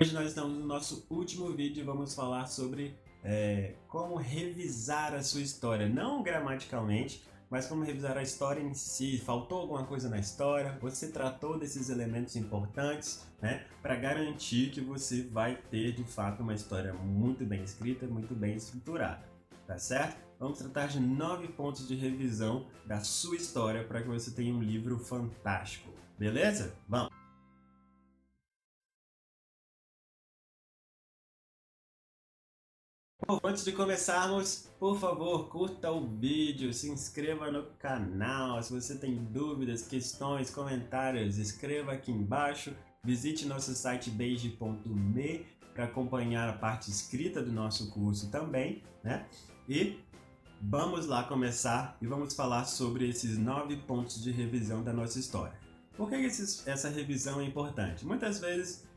Hoje nós estamos no nosso último vídeo e vamos falar sobre como revisar a sua história, não gramaticalmente, mas como revisar a história em si. Faltou alguma coisa na história? Você tratou desses elementos importantes, né, para garantir que você vai ter de fato uma história muito bem escrita, muito bem estruturada, tá certo? Vamos tratar de 9 pontos de revisão da sua história para que você tenha um livro fantástico, beleza? Vamos! Bom, antes de começarmos, por favor, curta o vídeo, se inscreva no canal. Se você tem dúvidas, questões, comentários, escreva aqui embaixo. Visite nosso site beige.me para acompanhar a parte escrita do nosso curso também, né? E vamos lá começar e vamos falar sobre esses 9 pontos de revisão da nossa história. Por que essa revisão é importante? Muitas vezes,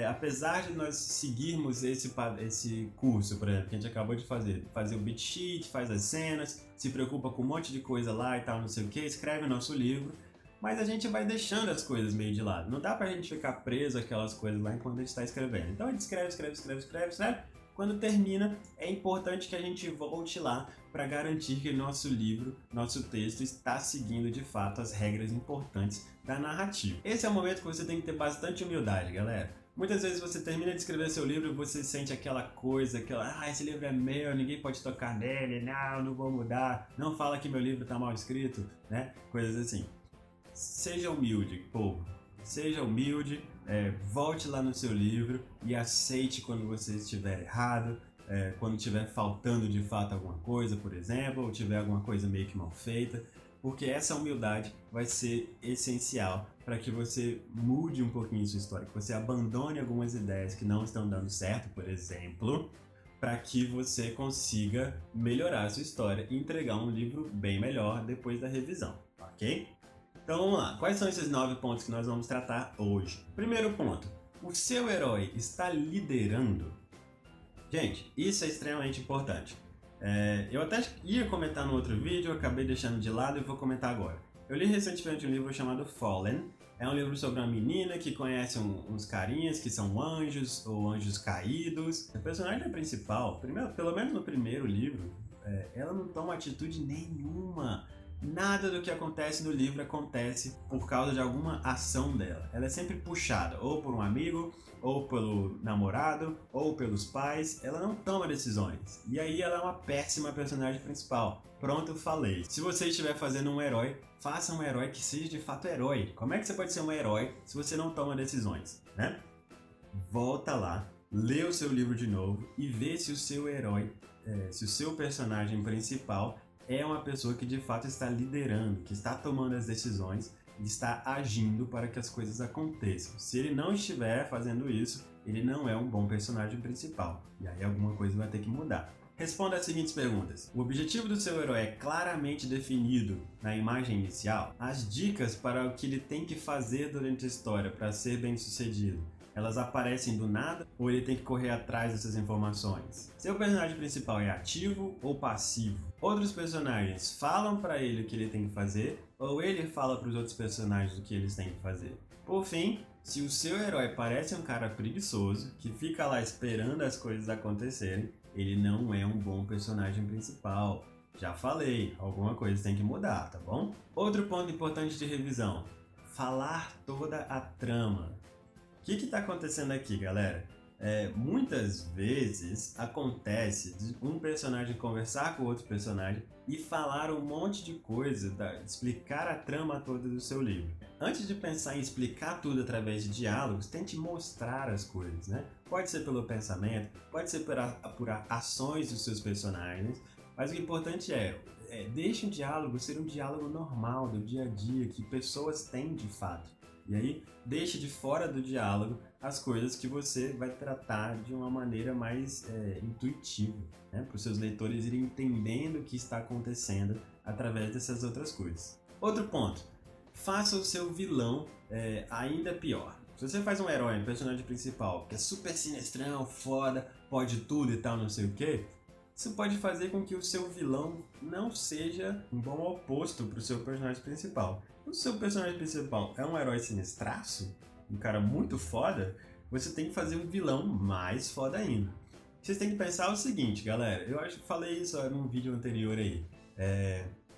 apesar de nós seguirmos esse curso, por exemplo, que a gente acabou de fazer o beat sheet, faz as cenas, se preocupa com um monte de coisa lá e tal, não sei o que, escreve o nosso livro, mas a gente vai deixando as coisas meio de lado. Não dá pra gente ficar preso àquelas coisas lá enquanto a gente está escrevendo. Então a gente escreve. Quando termina, é importante que a gente volte lá para garantir que nosso livro, nosso texto está seguindo de fato as regras importantes da narrativa. Esse é o momento que você tem que ter bastante humildade, galera. Muitas vezes você termina de escrever seu livro e você sente aquela coisa, esse livro é meu, ninguém pode tocar nele, não vou mudar, não fala que meu livro está mal escrito, né? Coisas assim. Seja humilde, povo. Seja humilde, volte lá no seu livro e aceite quando você estiver errado, quando estiver faltando de fato alguma coisa, por exemplo, ou tiver alguma coisa meio que mal feita, porque essa humildade vai ser essencial para que você mude um pouquinho sua história, que você abandone algumas ideias que não estão dando certo, por exemplo, para que você consiga melhorar a sua história e entregar um livro bem melhor depois da revisão, ok? Então vamos lá, quais são esses 9 pontos que nós vamos tratar hoje? Primeiro ponto, o seu herói está liderando? Gente, isso é extremamente importante. Eu até ia comentar no outro vídeo, eu acabei deixando de lado e vou comentar agora. Eu li recentemente um livro chamado Fallen. É um livro sobre uma menina que conhece uns carinhas que são anjos ou anjos caídos. A personagem principal, pelo menos no primeiro livro, ela não toma atitude nenhuma. Nada do que acontece no livro acontece por causa de alguma ação dela. Ela é sempre puxada, ou por um amigo, ou pelo namorado, ou pelos pais. Ela não toma decisões. E aí ela é uma péssima personagem principal. Pronto, falei. Se você estiver fazendo um herói, faça um herói que seja de fato herói. Como é que você pode ser um herói se você não toma decisões, né? Volta lá, lê o seu livro de novo e vê se o seu herói, se o seu personagem principal é uma pessoa que de fato está liderando, que está tomando as decisões e está agindo para que as coisas aconteçam. Se ele não estiver fazendo isso, ele não é um bom personagem principal. E aí alguma coisa vai ter que mudar. Responda as seguintes perguntas. O objetivo do seu herói é claramente definido na imagem inicial? As dicas para o que ele tem que fazer durante a história para ser bem sucedido, elas aparecem do nada ou ele tem que correr atrás dessas informações? Seu personagem principal é ativo ou passivo? Outros personagens falam para ele o que ele tem que fazer ou ele fala para os outros personagens o que eles têm que fazer? Por fim, se o seu herói parece um cara preguiçoso, que fica lá esperando as coisas acontecerem, ele não é um bom personagem principal. Já falei, alguma coisa tem que mudar, tá bom? Outro ponto importante de revisão: falar toda a trama. O que está acontecendo aqui, galera? Muitas vezes acontece de um personagem conversar com outro personagem e falar um monte de coisa, explicar a trama toda do seu livro. Antes de pensar em explicar tudo através de diálogos, tente mostrar as coisas, né? Pode ser pelo pensamento, pode ser por ações dos seus personagens, mas o importante deixe o diálogo ser um diálogo normal, do dia a dia, que pessoas têm de fato. E aí, deixe de fora do diálogo as coisas que você vai tratar de uma maneira mais intuitiva, né? Para os seus leitores irem entendendo o que está acontecendo através dessas outras coisas. Outro ponto, faça o seu vilão ainda pior. Se você faz um herói, um personagem principal, que é super sinistrão, foda, pode tudo e tal, não sei o que, isso pode fazer com que o seu vilão não seja um bom oposto para o seu personagem principal. O seu personagem principal é um herói sinistraço, um cara muito foda, você tem que fazer um vilão mais foda ainda. Vocês têm que pensar o seguinte, galera. Eu acho que falei isso num vídeo anterior aí.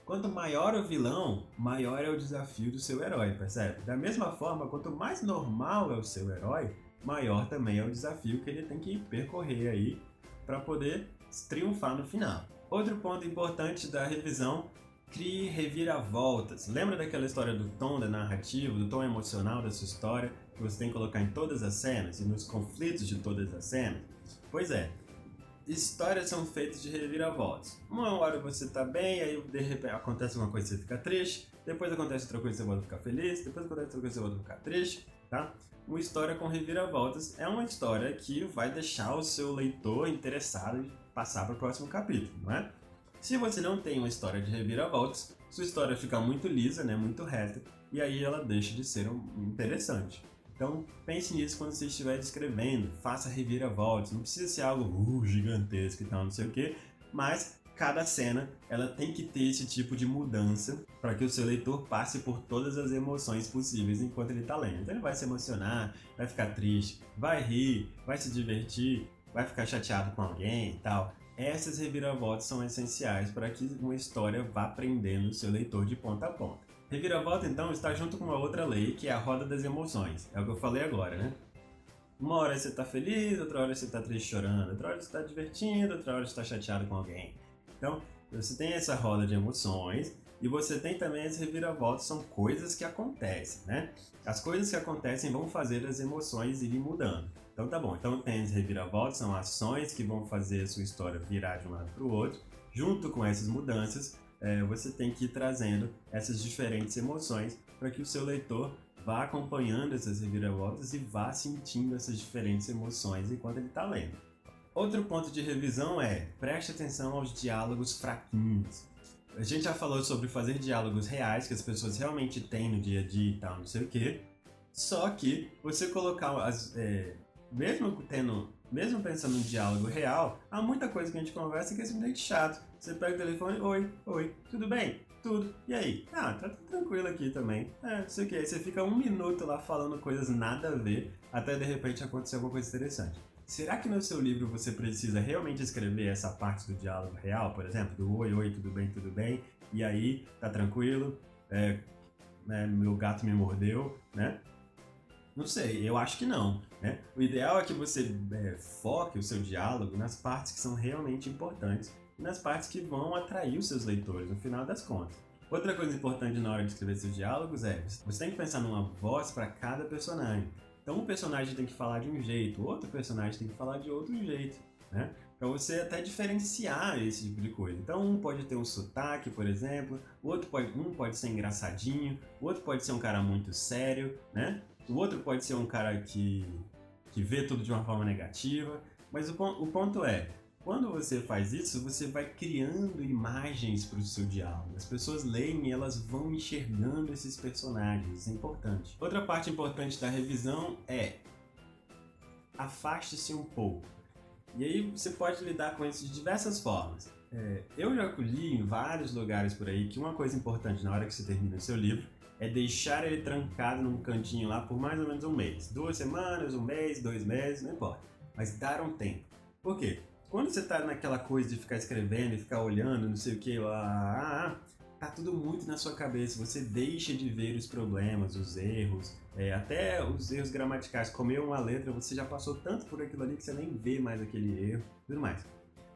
Quanto maior o vilão, maior é o desafio do seu herói, percebe? Da mesma forma, quanto mais normal é o seu herói, maior também é o desafio que ele tem que percorrer aí para poder triunfar no final. Outro ponto importante da revisão: crie reviravoltas. Lembra daquela história do tom da narrativa, do tom emocional da sua história, que você tem que colocar em todas as cenas e nos conflitos de todas as cenas? Pois é, histórias são feitas de reviravoltas. Uma hora você tá bem, aí de repente acontece uma coisa e você fica triste, depois acontece outra coisa e você volta a ficar feliz, depois acontece outra coisa e você volta a ficar triste, tá? Uma história com reviravoltas é uma história que vai deixar o seu leitor interessado em passar para o próximo capítulo, não é? Se você não tem uma história de reviravoltas, sua história fica muito lisa, né, muito reta, e aí ela deixa de ser interessante. Então pense nisso quando você estiver escrevendo, faça reviravoltas, não precisa ser algo gigantesco e tal, não sei o que, mas cada cena ela tem que ter esse tipo de mudança para que o seu leitor passe por todas as emoções possíveis enquanto ele está lendo. Então ele vai se emocionar, vai ficar triste, vai rir, vai se divertir, vai ficar chateado com alguém e tal. Essas reviravoltas são essenciais para que uma história vá prendendo o seu leitor de ponta a ponta. Reviravolta, então, está junto com uma outra lei, que é a roda das emoções. É o que eu falei agora, né? Uma hora você está feliz, outra hora você está triste chorando, outra hora você está divertindo, outra hora você está chateado com alguém. Então, você tem essa roda de emoções e você tem também as reviravoltas, são coisas que acontecem, né? As coisas que acontecem vão fazer as emoções irem mudando. Então tá bom, então tem as reviravoltas, são ações que vão fazer a sua história virar de um lado para o outro. Junto com essas mudanças, você tem que ir trazendo essas diferentes emoções para que o seu leitor vá acompanhando essas reviravoltas e vá sentindo essas diferentes emoções enquanto ele está lendo. Outro ponto de revisão é: preste atenção aos diálogos fraquinhos. A gente já falou sobre fazer diálogos reais que as pessoas realmente têm no dia a dia e tal, não sei o que. Só que você colocar mesmo pensando em diálogo real, há muita coisa que a gente conversa que é simplesmente chato. Você pega o telefone, oi, tudo bem? Tudo. E aí? Ah, tá tudo tranquilo aqui também. Não sei o que. Aí você fica 1 minuto lá falando coisas nada a ver, até de repente acontecer alguma coisa interessante. Será que no seu livro você precisa realmente escrever essa parte do diálogo real, por exemplo, do oi, tudo bem, e aí, tá tranquilo, meu gato me mordeu, né? Não sei, eu acho que não, né? O ideal é que você foque o seu diálogo nas partes que são realmente importantes e nas partes que vão atrair os seus leitores, no final das contas. Outra coisa importante na hora de escrever seus diálogos é: você tem que pensar numa voz para cada personagem. Então um personagem tem que falar de um jeito, outro personagem tem que falar de outro jeito, né? Para você até diferenciar esse tipo de coisa. Então um pode ter um sotaque, por exemplo, um pode ser engraçadinho, o outro pode ser um cara muito sério, né? O outro pode ser um cara que vê tudo de uma forma negativa, mas o ponto é: quando você faz isso, você vai criando imagens para o seu diálogo. As pessoas leem e elas vão enxergando esses personagens, isso é importante. Outra parte importante da revisão é: afaste-se um pouco. E aí você pode lidar com isso de diversas formas. Eu já li em vários lugares por aí que uma coisa importante na hora que você termina o seu livro é deixar ele trancado num cantinho lá por mais ou menos 1 mês. 2 semanas, 1 mês, 2 meses, não importa. Mas dar um tempo. Por quê? Quando você tá naquela coisa de ficar escrevendo e ficar olhando, não sei o que, tá tudo muito na sua cabeça. Você deixa de ver os problemas, os erros, até os erros gramaticais. Comeu uma letra, você já passou tanto por aquilo ali que você nem vê mais aquele erro, tudo mais.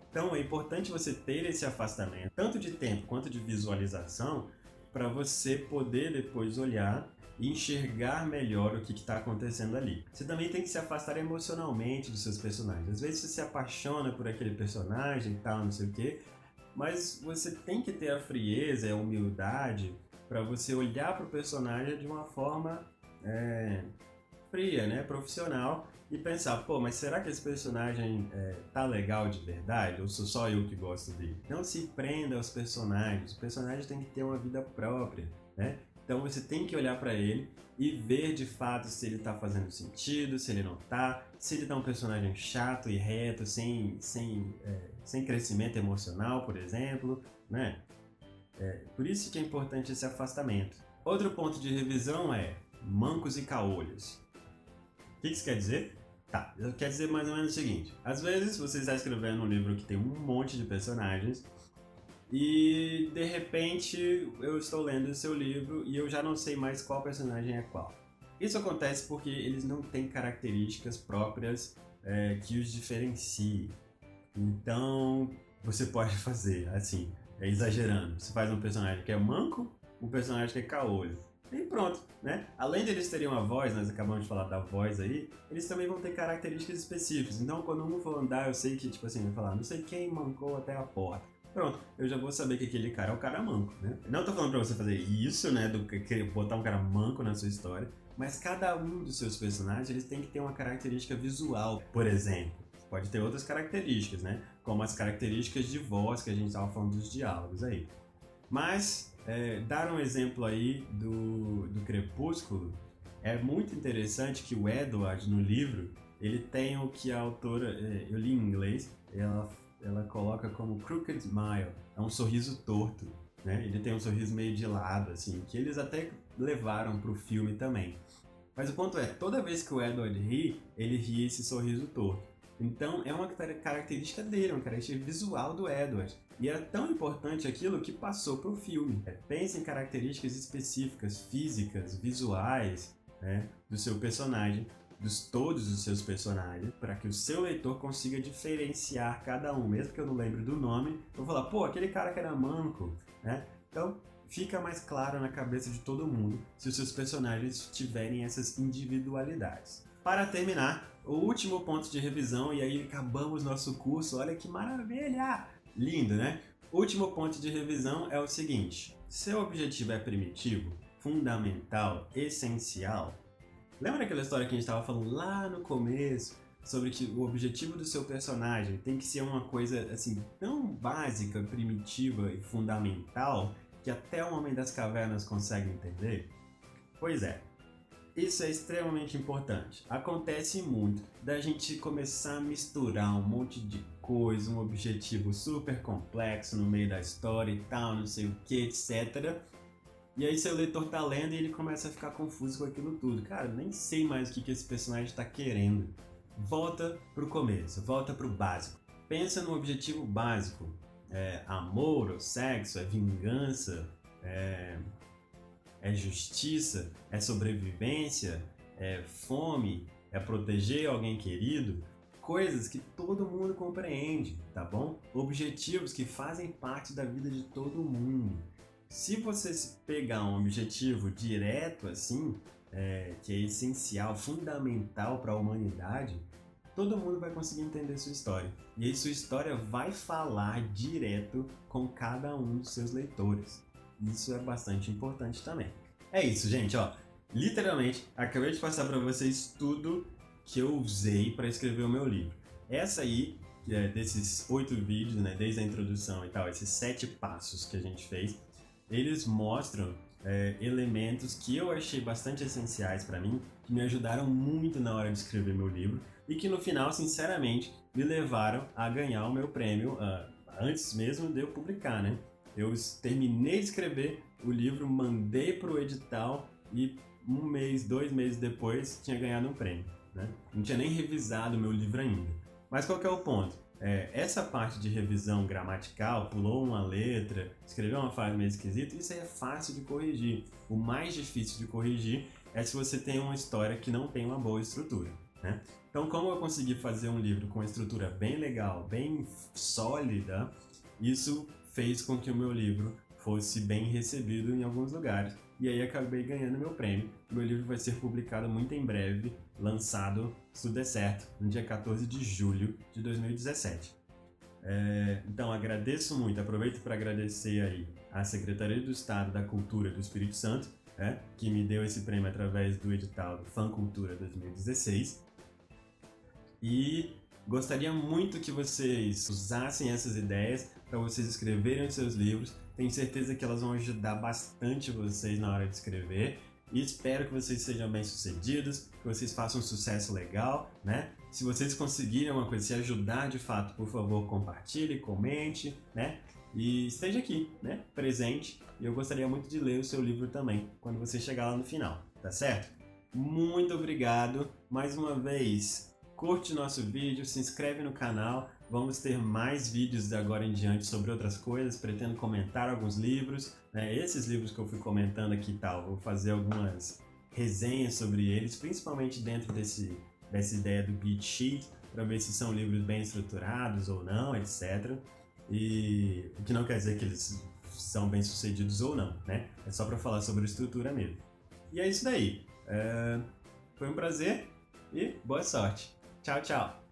Então é importante você ter esse afastamento, tanto de tempo quanto de visualização, para você poder depois olhar e enxergar melhor o que está acontecendo ali. Você também tem que se afastar emocionalmente dos seus personagens. Às vezes você se apaixona por aquele personagem e tal, não sei o quê, mas você tem que ter a frieza e a humildade para você olhar para o personagem de uma forma fria, né, profissional, e pensar: pô, mas será que esse personagem tá legal de verdade? Ou sou só eu que gosto dele? Não se prenda aos personagens. O personagem tem que ter uma vida própria, né? Então você tem que olhar para ele e ver de fato se ele tá fazendo sentido, se ele não tá, se ele tá um personagem chato e reto, sem crescimento emocional, por exemplo, né? Por isso que é importante esse afastamento. Outro ponto de revisão é mancos e caolhos. O que isso quer dizer? Tá, eu quero dizer mais ou menos o seguinte. Às vezes você está escrevendo um livro que tem um monte de personagens e de repente eu estou lendo o seu livro e eu já não sei mais qual personagem é qual. Isso acontece porque eles não têm características próprias que os diferenciem. Então você pode fazer assim, exagerando. Você faz um personagem que é manco, um personagem que é caolho. E pronto, né? Além de eles terem uma voz, nós acabamos de falar da voz aí, eles também vão ter características específicas. Então, quando um for andar, eu sei que, tipo assim, vai falar, não sei quem mancou até a porta. Pronto, eu já vou saber que aquele cara é o cara manco, né? Não tô falando pra você fazer isso, né, botar um cara manco na sua história, mas cada um dos seus personagens, eles têm que ter uma característica visual, por exemplo. Pode ter outras características, né? Como as características de voz que a gente tava falando dos diálogos aí. Mas, dar um exemplo aí do Crepúsculo, é muito interessante que o Edward, no livro, ele tem o que a autora, eu li em inglês, ela coloca como crooked smile, é um sorriso torto, né? Ele tem um sorriso meio de lado, assim, que eles até levaram pro filme também. Mas o ponto é, toda vez que o Edward ri, ele ri esse sorriso torto. Então é uma característica dele, uma característica visual do Edward. E era tão importante aquilo que passou para o filme. Pense em características específicas, físicas, visuais, né, do seu personagem, todos os seus personagens, para que o seu leitor consiga diferenciar cada um. Mesmo que eu não lembre do nome, eu vou falar, pô, aquele cara que era manco, né? Então fica mais claro na cabeça de todo mundo se os seus personagens tiverem essas individualidades. Para terminar, o último ponto de revisão, e aí acabamos nosso curso, olha que maravilha! Lindo, né? O último ponto de revisão é o seguinte: seu objetivo é primitivo, fundamental, essencial. Lembra daquela história que a gente estava falando lá no começo, sobre que o objetivo do seu personagem tem que ser uma coisa assim tão básica, primitiva e fundamental que até o Homem das Cavernas consegue entender? Pois é. Isso é extremamente importante. Acontece muito da gente começar a misturar um monte de coisa, um objetivo super complexo no meio da história e tal, não sei o que, etc. E aí seu leitor tá lendo e ele começa a ficar confuso com aquilo tudo. Cara, nem sei mais o que esse personagem tá querendo. Volta pro começo, volta pro básico. Pensa no objetivo básico. É amor, ou sexo, é vingança, é justiça, é sobrevivência, é fome, é proteger alguém querido, coisas que todo mundo compreende, tá bom? Objetivos que fazem parte da vida de todo mundo. Se você pegar um objetivo direto assim, que é essencial, fundamental para a humanidade, todo mundo vai conseguir entender sua história. E aí sua história vai falar direto com cada um dos seus leitores. Isso é bastante importante também. É isso, gente, ó. Literalmente, acabei de passar para vocês tudo que eu usei para escrever o meu livro. Essa aí, desses 8 vídeos, né, desde a introdução e tal, esses 7 passos que a gente fez, eles mostram elementos que eu achei bastante essenciais para mim, que me ajudaram muito na hora de escrever meu livro e que no final, sinceramente, me levaram a ganhar o meu prêmio antes mesmo de eu publicar, né? Eu terminei de escrever o livro, mandei para o edital e 1 mês, 2 meses depois tinha ganhado um prêmio, né? Não tinha nem revisado o meu livro ainda. Mas qual que é o ponto? Essa parte de revisão gramatical, pulou uma letra, escreveu uma frase meio esquisita, isso aí é fácil de corrigir. O mais difícil de corrigir é se você tem uma história que não tem uma boa estrutura, né? Então, como eu consegui fazer um livro com uma estrutura bem legal, bem sólida, isso fez com que o meu livro fosse bem recebido em alguns lugares. E aí acabei ganhando meu prêmio. Meu livro vai ser publicado muito em breve, lançado, se tudo der certo, no dia 14 de julho de 2017. Então agradeço muito, aproveito para agradecer aí à Secretaria do Estado da Cultura do Espírito Santo, que me deu esse prêmio através do edital do Fã Cultura 2016. E gostaria muito que vocês usassem essas ideias para vocês escreverem os seus livros. Tenho certeza que elas vão ajudar bastante vocês na hora de escrever. E espero que vocês sejam bem-sucedidos, que vocês façam um sucesso legal, né? Se vocês conseguirem uma coisa, se ajudar de fato, por favor, compartilhe, comente, né? E esteja aqui, né? Presente. E eu gostaria muito de ler o seu livro também, quando você chegar lá no final, tá certo? Muito obrigado. Mais uma vez, curte nosso vídeo, se inscreve no canal. Vamos ter mais vídeos de agora em diante sobre outras coisas. Pretendo comentar alguns livros, né? Esses livros que eu fui comentando aqui e tal, vou fazer algumas resenhas sobre eles, principalmente dentro dessa ideia do Beat Sheet, para ver se são livros bem estruturados ou não, etc. E o que não quer dizer que eles são bem sucedidos ou não, né? É só para falar sobre a estrutura mesmo. E é isso daí. Foi um prazer e boa sorte. Tchau, tchau!